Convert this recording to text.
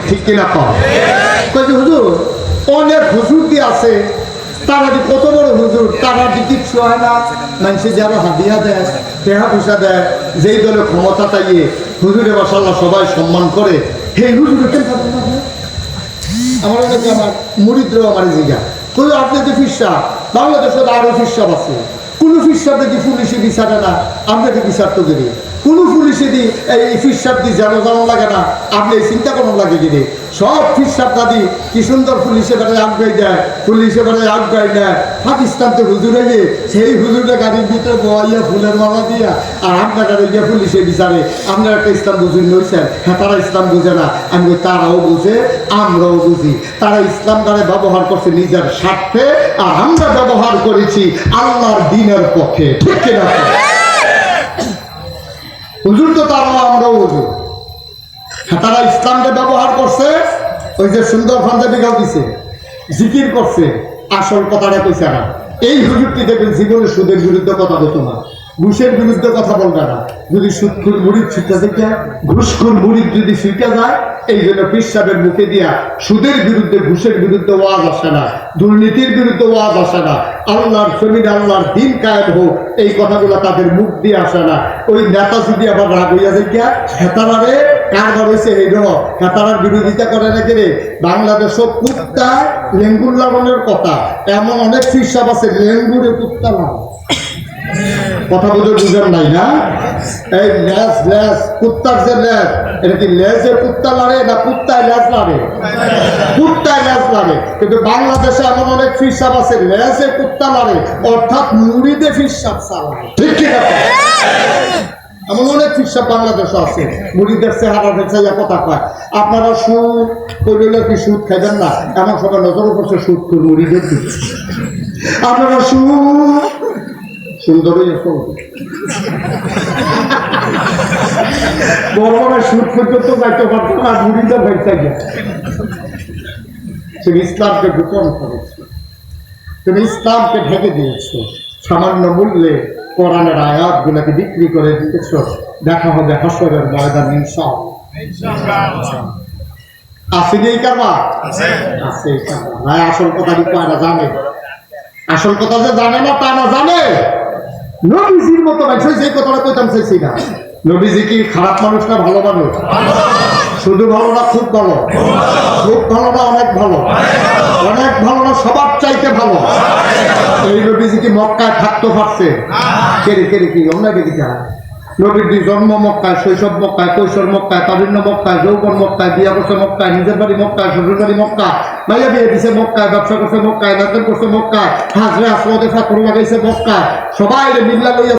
ঠিক কিনা কম কইছে হুজুর অনেক হুজুর দিয়ে আছে তারা যে কত বড় হুজুর তারা যে কিচ্ছু হয় না মানুষের যারা হাদিয়া দেয় টেহা পয়সা দেয় যেই দলের ক্ষমতা তাইয়ে হুজুরে মাশাআল্লাহ সবাই সম্মান করে সেই হুজুরে কেন পাবেন না আমার অনেকে আমার মুরিদরাও আমার জিগা কই আপনি তো ফিরসা বাংলাদেশে আরো ফিরসাব আছে কোন ফিরসাব দেখি পুলিশে বিচারে না আপনাকে বিচার তো দেবে কোন পুলিশে দি এই ফিরসাব দি জানো লাগে না আপনি চিন্তা করুন লাগে কিনে সব ফিরসাব দাদি কি সুন্দর পুলিশে বেড়ায় আগ্রাই দেয় পুলিশে বেড়ায় আগ্রাই নেয় পাকিস্তান তো হুজুর হয়ে সেই হুজুরটা গাড়ির ভিতরে বইয়া ফুলের মালা দিয়া আর আপনারা গিয়া পুলিশে বিচারে আপনারা একটা ইসলাম বুঝুন নইছেন হ্যাঁ তারা ইসলাম বুঝে না আমি তারাও বুঝে আমরাও বুঝি তারা ইসলাম দ্বারা ব্যবহার করছে নিজের স্বার্থে আর আমরা ব্যবহার করেছি আল্লাহর দ্বীনের পক্ষে ঠিক কিনা হুজুর তো তারাও আমরাও হুজুর তারা ইসলামকে ব্যবহার করছে ওই যে সুন্দর পাঞ্জাবি গাও দিছে জিকির করছে আসল কথাটা কইছে না এই হুজুরটি দেখবেন জীবনে সুদের বিরুদ্ধে কথা বলতো না ঘুষের বিরুদ্ধে কথা বলবে না যদি সুদখোর মুরিদ ছুটে দেখে ঘুষখোর মুরিদ যদি ছুটে যায় এই জন্য পীর সাহেবের মুখে দিয়া সুদের বিরুদ্ধে ঘুষের বিরুদ্ধে ওয়াজ আসে না দুর্নীতির বিরুদ্ধে ওয়াজ আসে না আল্লাহর জমিন আল্লাহর দিন কায়েম হোক এই কথাগুলো তাদের মুখ দিয়ে আসে না ওই নেতা যদি আবার রাগ হইয়া দেখিয়া হেতারারে কারবার হয়েছে এই হেতারার বিরোধিতা করে নাকি রে বাংলাদেশ কুত্তা লেঙ্গুর লালনের কথা এমন অনেক পীর সাহেব আছে লেঙ্গুরে কুত্তা লাল কথা বলে বুঝেন নাই না এই লেজ লেজ কুত্তার যে লেজ এটা কি লেজের কুত্তা লাড়ে না কুত্তায় লেজ লাড়ে কুত্তায় লেজ লাড়ে কিন্তু বাংলাদেশে এমন অনেক ফিরসাব আছে লেজে কুত্তা লাড়ে অর্থাৎ মুড়িদে ফিরসাব চালায় ঠিক ঠিক আছে এমন অনেক ফিরসাব বাংলাদেশে আছে মুড়িদের চেহারা বেচাইয়া কথা কয় আপনারা সুদ করলে কি সুদ খাইবেন না এমন সবাই নজর করছে সুদ করে মুড়িদের আপনারা সুদ সুন্দরই বড় বড় সুদ পর্যন্ত যাইতে পারতো না মুড়িদা ভেসে গেছে তুমি ইসলামকে গোপন করেছো তুমি ইসলামকে ঢেকে দিয়েছো সামান্য মূল্যে কোরআনের আয়াত গুলাকে বিক্রি করে দিতেছ দেখা হবে হাসরের ময়দানে ইনশাআল্লাহ আসেনি এই কারবার আছে এই কারবার ভাই আসল কথা কি তারা জানে আসল কথা যে জানে না তা না জানে নবীজির মতো মানুষ যে কথাটা কইতাম চাইছি না নবীজি কি খারাপ মানুষ না ভালো মানুষ শুধু ভালো না খুব ভালো খুব ভালো না অনেক ভালো অনেক ভালো না সবার চাইতে ভালো এই নবীজি কি মক্কায় থাকতে পারছে কেড়ে কেড়ে কি অন্যকে কি নবীর জন্ম মক্কায় শৈশব মক্কায় কৈশোর মক্কায় তারুণ্য মক্কায় যৌবন মক্কায় বিয়া করছে মক্কায় নিজের বাড়ি মক্কায় শ্বশুর বাড়ি মক্কা মাইয়া বিয়ে দিছে মক্কায় ব্যবসা করছে মক্কায় নাচন করছে মক্কায় হাজরে আসওয়াদে ফাতর লাগাইছে মক্কায় সবাই মিল্লা লইয়া